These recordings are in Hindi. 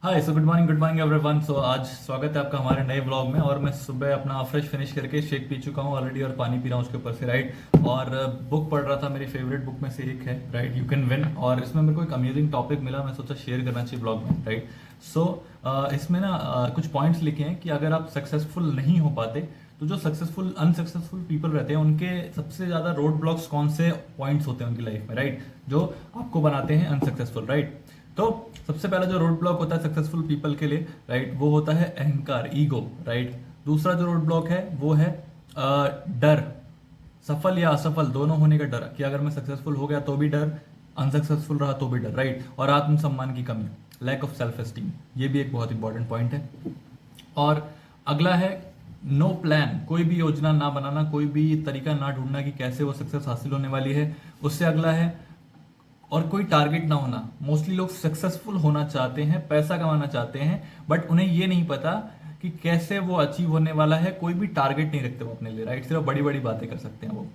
हाय, सो गुड मॉर्निंग एवरीवन। सो आज स्वागत है आपका हमारे नए व्लॉग में। और मैं सुबह अपना फ्रेश फिनिश करके शेक पी चुका हूँ ऑलरेडी और पानी पी रहा हूँ उसके ऊपर से, राइट। और बुक पढ़ रहा था, मेरी फेवरेट बुक में से एक है, राइट, यू कैन विन। और इसमें मेरे को एक अमेजिंग टॉपिक मिला, मैं सोचा शेयर करना चाहिए ब्लॉग में, राइट। सो इसमें ना कुछ पॉइंट्स लिखे हैं कि अगर आप सक्सेसफुल नहीं हो पाते तो जो सक्सेसफुल अनसक्सेसफुल पीपल रहते हैं उनके सबसे ज्यादा रोड ब्लॉक्स कौन से पॉइंट्स होते हैं उनकी लाइफ में, राइट, जो आपको बनाते हैं अनसक्सेसफुल, राइट। तो सबसे पहला जो रोड ब्लॉक होता है सक्सेसफुल पीपल के लिए, राइट, वो होता है अहंकार, ईगो, राइट। दूसरा जो रोड ब्लॉक है वो है डर, सफल या असफल दोनों होने का डर, कि अगर मैं सक्सेसफुल हो गया तो भी डर, अनसक्सेसफुल रहा तो भी डर, राइट। और आत्मसम्मान की कमी, लैक ऑफ सेल्फ एस्टीम, ये भी एक बहुत इंपॉर्टेंट पॉइंट है। और अगला है नो प्लान, कोई भी योजना ना बनाना, कोई भी तरीका ना ढूंढना कि कैसे वो सक्सेस हासिल होने वाली है। उससे अगला है और कोई टारगेट ना होना। मोस्टली लोग सक्सेसफुल होना चाहते हैं, पैसा कमाना चाहते हैं, बट उन्हें ये नहीं पता कि कैसे वो अचीव होने वाला है। कोई भी टारगेट नहीं रखते वो अपने लिए, राइट। सिर्फ बड़ी बड़ी बातें कर सकते हैं वो।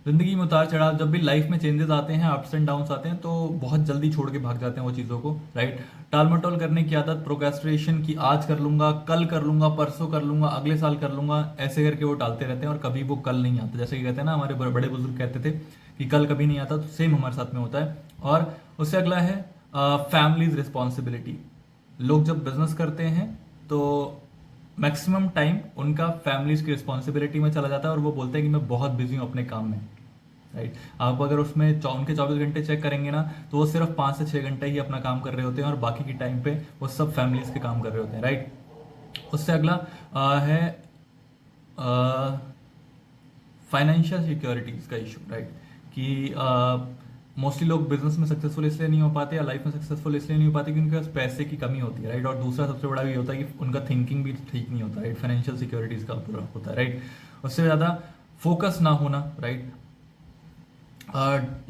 जिंदगी में उतार चढ़ाव, जब भी लाइफ में चेंजेस आते हैं, अप्स एंड डाउन्स आते हैं, तो बहुत जल्दी छोड़ के भाग जाते हैं वो चीज़ों को, राइट। टाल मटोल करने की आदत, प्रोक्रेस्टिनेशन की, आज कर लूंगा, कल कर लूंगा, परसों कर लूंगा, अगले साल कर लूंगा, ऐसे करके वो टालते रहते हैं और कभी वो कल नहीं आता। जैसे कि कहते हैं ना, हमारे बड़े बुजुर्ग कहते थे कि कल कभी नहीं आता, तो सेम हमारे साथ में होता है। और उससे अगला है फैमिलीज रिस्पॉन्सिबिलिटी। लोग जब बिजनेस करते हैं तो मैक्सिमम टाइम उनका फैमिलीज की रिस्पॉन्सिबिलिटी में चला जाता है और वो बोलते हैं कि मैं बहुत बिजी हूँ अपने काम में, राइट। आप अगर उसमें उनके 24 घंटे चेक करेंगे ना, तो वो सिर्फ 5 से 6 घंटे ही अपना काम कर रहे होते हैं और बाकी की टाइम पे वो सब फैमिलीज के काम कर रहे होते हैं, राइट। उससे अगला है फाइनेंशियल सिक्योरिटीज का इशू, राइट। कि मोस्टली लोग बिजनेस में सक्सेसफुल इसलिए नहीं हो पाते या लाइफ में सक्सेसफुल इसलिए नहीं हो पाते कि उनके पास पैसे की कमी होती है, राइट। और दूसरा सबसे बड़ा ये होता है कि उनका थिंकिंग भी ठीक नहीं होता, राइट। फाइनेंशियल सिक्योरिटीज का पूरा होता है, राइट। उससे ज़्यादा फोकस ना होना, राइट।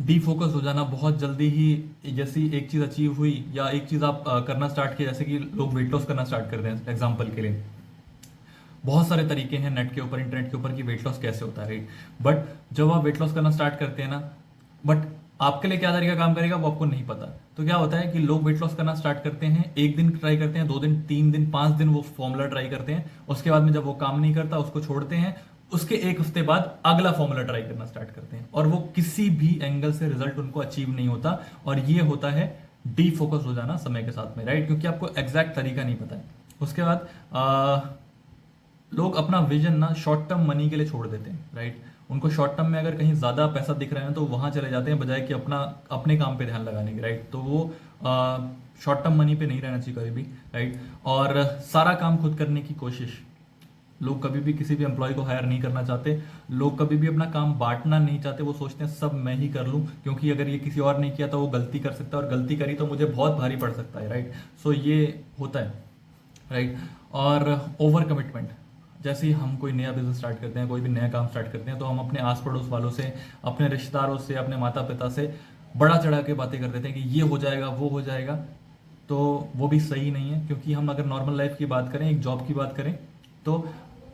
डी फोकस हो जाना बहुत जल्दी ही। जैसी एक चीज़ अचीव हुई या एक चीज़ आप करना स्टार्ट किया, जैसे कि लोग वेट लॉस करना स्टार्ट करते हैं एग्जाम्पल के लिए, बहुत सारे तरीके हैं नेट के ऊपर, इंटरनेट के ऊपर कि वेट लॉस कैसे होता है, राइट। बट जब आप वेट लॉस करना स्टार्ट करते हैं ना, बट आपके लिए क्या तरीका काम करेगा वो आपको नहीं पता। तो क्या होता है कि लोग वेट लॉस करना स्टार्ट करते हैं, एक दिन ट्राई करते हैं, 2 दिन, 3 दिन, 5 दिन वो फॉर्मूला ट्राई करते हैं। उसके बाद में जब वो काम नहीं करता उसको छोड़ते हैं। उसके एक हफ्ते बाद अगला फॉर्मूला ट्राई करना स्टार्ट करते हैं और वो किसी भी एंगल से रिजल्ट उनको अचीव नहीं होता। और ये होता है डी फोकस हो जाना समय के साथ में, राइट, क्योंकि आपको एग्जैक्ट तरीका नहीं पता है। उसके बाद लोग अपना विजन ना शॉर्ट टर्म मनी के लिए छोड़ देते हैं, राइट। उनको शॉर्ट टर्म में अगर कहीं ज्यादा पैसा दिख रहा है तो वहां चले जाते हैं बजाय कि अपना अपने काम पे ध्यान लगाने के, राइट। तो वो शॉर्ट टर्म मनी पे नहीं रहना चाहिए कभी भी, राइट। और सारा काम खुद करने की कोशिश, लोग कभी भी किसी भी एम्प्लॉय को हायर नहीं करना चाहते। लोग कभी भी अपना काम बांटना नहीं चाहते, वो सोचते हैं सब मैं ही कर लूं, क्योंकि अगर ये किसी और नहीं किया तो वो गलती कर सकता है और गलती करी तो मुझे बहुत भारी पड़ सकता है, राइट। सो ये होता है, राइट। और ओवर कमिटमेंट, जैसे ही हम कोई नया बिजनेस स्टार्ट करते हैं, कोई भी नया काम स्टार्ट करते हैं, तो हम अपने आस पड़ोस वालों से, अपने रिश्तेदारों से, अपने माता पिता से बड़ा चढ़ा के बातें कर देते हैं कि ये हो जाएगा, वो हो जाएगा। तो वो भी सही नहीं है, क्योंकि हम अगर नॉर्मल लाइफ की बात करें, एक जॉब की बात करें, तो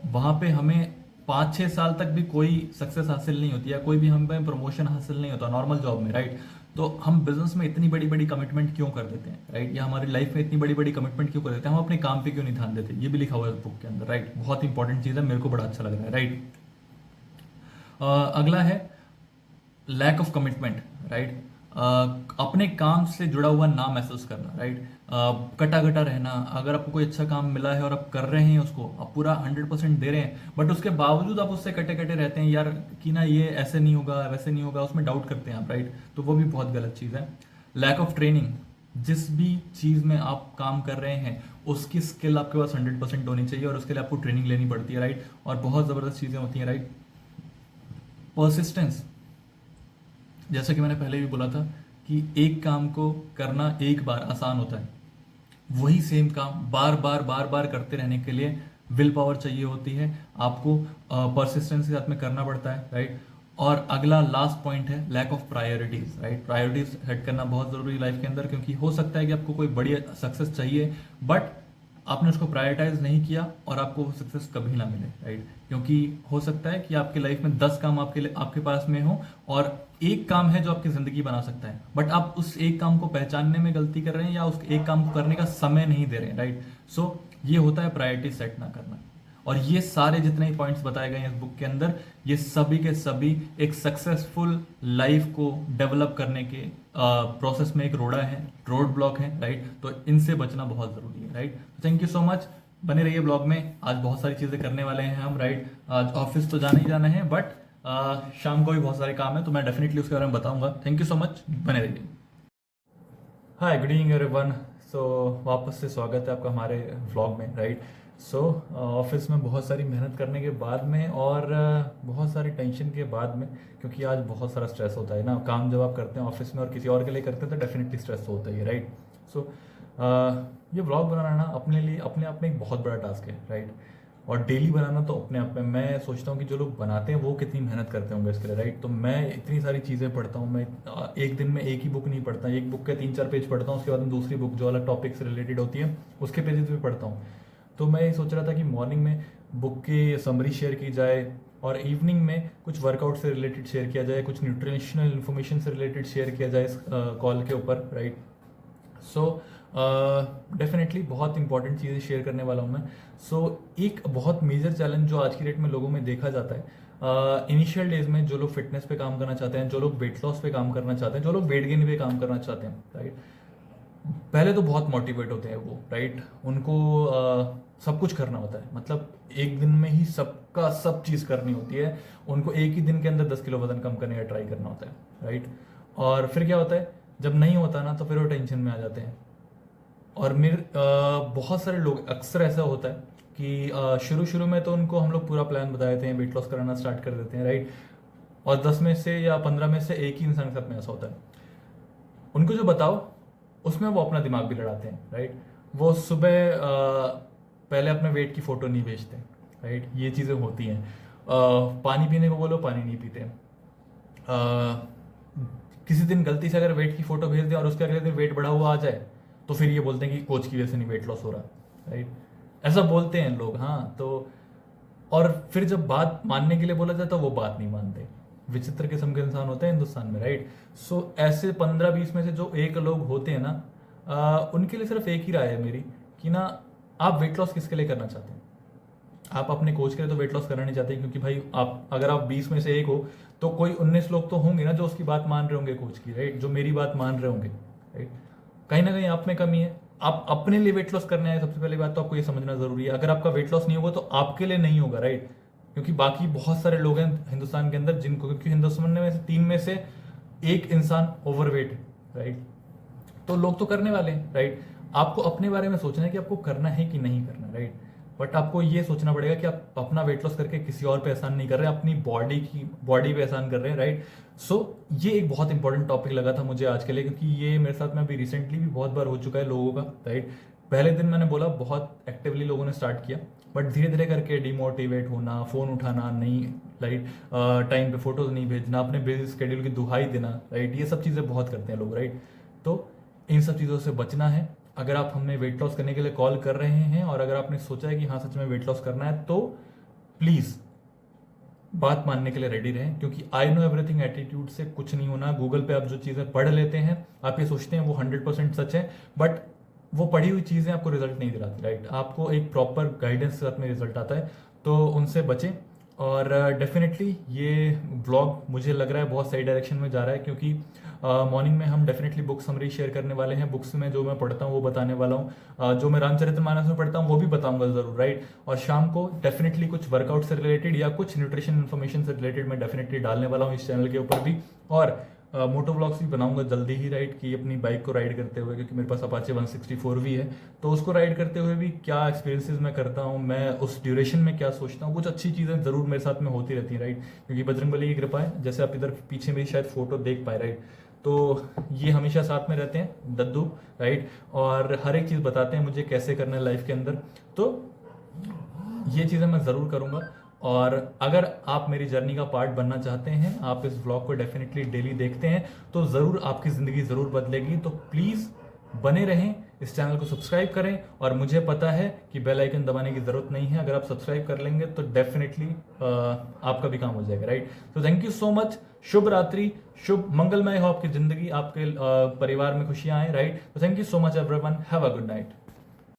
वहां पे हमें 5-6 साल तक भी कोई सक्सेस हासिल नहीं होती है, कोई भी हमें प्रमोशन हासिल नहीं होता नॉर्मल जॉब में, राइट। तो हम बिजनेस में इतनी बड़ी बड़ी कमिटमेंट क्यों कर देते हैं, राइट, या हमारी लाइफ में इतनी बड़ी बड़ी कमिटमेंट क्यों कर देते हैं, हम अपने काम पे क्यों नहीं ध्यान देते। ये भी लिखा हुआ है बुक के अंदर, राइट। बहुत इंपॉर्टेंट चीज है, मेरे को बड़ा अच्छा लग रहा है, राइट। अगला है लैक ऑफ कमिटमेंट, राइट। अपने काम से जुड़ा हुआ ना महसूस करना, राइट। कटा कटा रहना, अगर आपको कोई अच्छा काम मिला है और आप कर रहे हैं उसको, आप पूरा 100% दे रहे हैं, बट उसके बावजूद आप उससे कटे कटे रहते हैं, यार कि ना ये ऐसे नहीं होगा, वैसे नहीं होगा, उसमें डाउट करते हैं आप, राइट। तो वो भी बहुत गलत चीज़ है। लैक ऑफ ट्रेनिंग, जिस भी चीज़ में आप काम कर रहे हैं उसकी स्किल आपके पास 100% होनी चाहिए और उसके लिए आपको ट्रेनिंग लेनी पड़ती है, राइट। और बहुत ज़बरदस्त चीज़ें होती हैं, राइट। परसिस्टेंस, जैसा कि मैंने पहले भी बोला था कि एक काम को करना एक बार आसान होता है, वही सेम काम बार बार बार बार करते रहने के लिए विल पावर चाहिए होती है, आपको परसिस्टेंस के साथ में करना पड़ता है, राइट। और अगला लास्ट पॉइंट है lack of priorities, right. Priorities set करना बहुत जरूरी है लाइफ के अंदर, क्योंकि हो सकता है कि आपको कोई बड़ी सक्सेस चाहिए, बट आपने उसको प्रायोरिटाइज नहीं किया और आपको वो सक्सेस कभी ना मिले, राइट? क्योंकि हो सकता है कि आपकी लाइफ में 10 काम आपके पास में हो और एक काम है जो आपकी जिंदगी बना सकता है, बट आप उस एक काम को पहचानने में गलती कर रहे हैं या उस एक काम को करने का समय नहीं दे रहे हैं, राइट? सो ये होता है प्रायोरिटी सेट ना करना। और ये सारे जितने पॉइंट्स बताए गए हैं इस बुक के अंदर, ये सभी के सभी एक सक्सेसफुल लाइफ को डेवलप करने के प्रोसेस में एक रोड ब्लॉक है, राइट? तो इनसे बचना बहुत जरूरी है, right? Thank you so much, बने रहिए ब्लॉग में। आज बहुत सारी चीजें करने वाले हैं हम, राइट? आज ऑफिस तो जाना ही जाना है, बट शाम को भी बहुत सारे काम है, तो मैं डेफिनेटली उसके बारे में बताऊंगा। थैंक यू सो मच, बने रहिए। हाय, गुड इवनिंग एवरीवन। सो वापस से स्वागत है आपका हमारे व्लॉग में, राइट? सो ऑफिस में बहुत सारी मेहनत करने के बाद में और बहुत सारी टेंशन के बाद में, क्योंकि आज बहुत सारा स्ट्रेस होता है ना, काम जब आप करते हैं ऑफिस में और किसी और के लिए करते हैं तो डेफिनेटली स्ट्रेस तो होता ही है, राइट? सो ये व्लॉग बनाना ना अपने लिए अपने आप में एक बहुत बड़ा टास्क है, राइट? और डेली बनाना तो अपने आप में, मैं सोचता हूँ कि जो लोग बनाते हैं वो कितनी मेहनत करते होंगे इसके लिए, राइट? तो मैं इतनी सारी चीज़ें पढ़ता हूँ, मैं एक दिन में एक ही बुक नहीं पढ़ता, एक बुक के 3-4 पेज पढ़ता हूँ, उसके बाद में दूसरी बुक जो अलग टॉपिक से रिलेटेड होती है उसके पेजेस भी पढ़ता हूँ। तो मैं ये सोच रहा था कि मॉर्निंग में बुक की समरी शेयर की जाए और इवनिंग में कुछ वर्कआउट से रिलेटेड शेयर किया जाए, कुछ न्यूट्रिशनल इन्फॉर्मेशन से रिलेटेड शेयर किया जाए इस कॉल के ऊपर, राइट? सो डेफिनेटली बहुत इंपॉर्टेंट चीज़ें शेयर करने वाला हूँ मैं। एक बहुत मेजर चैलेंज जो आज की डेट में लोगों में देखा जाता है, इनिशियल डेज में जो लोग फिटनेस पे काम करना चाहते हैं, जो लोग वेट लॉस पे काम करना चाहते हैं, जो लोग वेट गेन पे काम करना चाहते हैं, राइट? पहले तो बहुत मोटिवेट होते हैं वो, राइट? उनको सब कुछ करना होता है, मतलब एक दिन में ही सबका सब चीज़ करनी होती है। उनको एक ही दिन के अंदर 10 किलो वजन कम करने का ट्राई करना होता है, राइट? और फिर क्या होता है, जब नहीं होता ना तो फिर वो टेंशन में आ जाते हैं। और मेरे बहुत सारे लोग, अक्सर ऐसा होता है कि शुरू शुरू में तो उनको हम लोग पूरा प्लान बता देते हैं, वेट लॉस कराना स्टार्ट कर देते हैं, राइट? और 10 में से या 15 में से एक ही इंसान के साथ में ऐसा होता है, उनको जो बताओ उसमें वो अपना दिमाग भी लड़ाते हैं, राइट? वो सुबह पहले अपने वेट की फोटो नहीं भेजते, राइट? ये चीज़ें होती हैं। पानी पीने को बोलो, पानी नहीं पीते। किसी दिन गलती से अगर वेट की फोटो भेज दें और उसके अगले दिन वेट बढ़ा हुआ आ जाए तो फिर ये बोलते हैं कि कोच की वजह से नहीं वेट लॉस हो रहा, राइट? ऐसा बोलते हैं लोग, हाँ। तो और फिर जब बात मानने के लिए बोला जाए तो वो बात नहीं मानते। विचित्र किस्म के इंसान होते हैं हिंदुस्तान में, राइट? ऐसे 15-20 में से जो एक लोग होते हैं ना, उनके लिए सिर्फ एक ही राय है मेरी कि ना, आप वेट लॉस किसके लिए करना चाहते हैं? आप अपने कोच के लिए तो वेट लॉस करना नहीं चाहते, क्योंकि भाई आप, अगर आप 20 में से एक हो तो कोई 19 लोग तो होंगे ना जो उसकी बात मान रहे होंगे कोच की, राइट? जो मेरी बात मान रहे होंगे, राइट? कहीं ना कहीं आप में कमी है। आप अपने लिए वेट लॉस करने आए, सबसे पहली बात तो आपको ये समझना जरूरी है, अगर आपका वेट लॉस नहीं होगा तो आपके लिए नहीं होगा, राइट? क्योंकि बाकी बहुत सारे लोग हैं हिंदुस्तान के अंदर जिनको, क्योंकि हिंदुस्तान में से 3 में से एक इंसान ओवरवेट है, राइट? तो लोग तो करने वाले हैं, राइट? आपको अपने बारे में सोचना है कि आपको करना है कि नहीं करना, राइट? बट आपको ये सोचना पड़ेगा कि आप अपना वेट लॉस करके किसी और पे एहसान नहीं कर रहे, अपनी बॉडी पे एहसान कर रहे हैं, राइट? ये एक बहुत इंपॉर्टेंट टॉपिक लगा था मुझे आज के लिए, क्योंकि ये मेरे साथ में अभी रिसेंटली भी बहुत बार हो चुका है लोगों का, राइट? पहले दिन मैंने बोला बहुत एक्टिवली लोगों ने स्टार्ट किया, बट धीरे धीरे करके डिमोटिवेट होना, फोन उठाना नहीं, राइट? टाइम पे फोटोज नहीं भेजना, अपने बिजी स्केड्यूल की दुहाई देना, राइट? ये सब चीज़ें बहुत करते हैं लोग, राइट? तो इन सब चीज़ों से बचना है। अगर आप हमें वेट लॉस करने के लिए कॉल कर रहे हैं और अगर आपने सोचा है कि हाँ सच में वेट लॉस करना है, तो प्लीज़ बात मानने के लिए रेडी रहें, क्योंकि आई नो एवरीथिंग एटीट्यूड से कुछ नहीं होना। गूगल पे आप जो चीज़ें पढ़ लेते हैं, आप ये सोचते हैं वो 100% सच है, बट वो पढ़ी हुई चीज़ें आपको रिजल्ट नहीं दिलाती, राइट? आपको एक प्रॉपर गाइडेंस के साथ में रिजल्ट आता है, तो उनसे बचें। और डेफिनेटली ये ब्लॉग मुझे लग रहा है बहुत सही डायरेक्शन में जा रहा है, क्योंकि मॉर्निंग में हम डेफिनेटली बुक समरी शेयर करने वाले हैं। बुक्स में जो मैं पढ़ता हूँ वो बताने वाला हूँ, जो मैं रामचरितमानस में पढ़ता हूँ वो भी बताऊंगा जरूर, राइट? और शाम को डेफिनेटली कुछ वर्कआउट से रिलेटेड या कुछ न्यूट्रिशन इन्फॉर्मेशन से रिलेटेड मैं डेफिनेटली डालने वाला हूँ इस चैनल के ऊपर भी। और मोटो ब्लॉग्स भी बनाऊंगा जल्दी ही, राइट? कि अपनी बाइक को राइड करते हुए, क्योंकि मेरे पास अपाचे 164 भी है, तो उसको राइड करते हुए भी क्या एक्सपीरियंसेस मैं करता हूँ, मैं उस ड्यूरेशन में क्या सोचता हूँ, कुछ अच्छी चीज़ें जरूर मेरे साथ में होती रहती हैं, राइट? क्योंकि बजरंगबली की कृपा है, जैसे आप इधर पीछे मेरी शायद फोटो देख पाए, राइट? तो ये हमेशा साथ में रहते हैं दद्दू, राइट? और हर एक चीज़ बताते हैं मुझे कैसे करना है लाइफ के अंदर। तो ये चीज़ें मैं ज़रूर करूँगा। और अगर आप मेरी जर्नी का पार्ट बनना चाहते हैं, आप इस व्लॉग को डेफिनेटली डेली देखते हैं, तो ज़रूर आपकी ज़िंदगी ज़रूर बदलेगी। तो प्लीज़ बने रहें, इस चैनल को सब्सक्राइब करें, और मुझे पता है कि बेल आइकन दबाने की जरूरत नहीं है, अगर आप सब्सक्राइब कर लेंगे तो डेफिनेटली आपका भी काम हो जाएगा, राइट। तो थैंक यू सो मच, शुभ रात्रि, शुभ मंगलमय हो आपकी जिंदगी, आपके परिवार में खुशियां आए, राइट। तो thank you so much everyone, have a good night.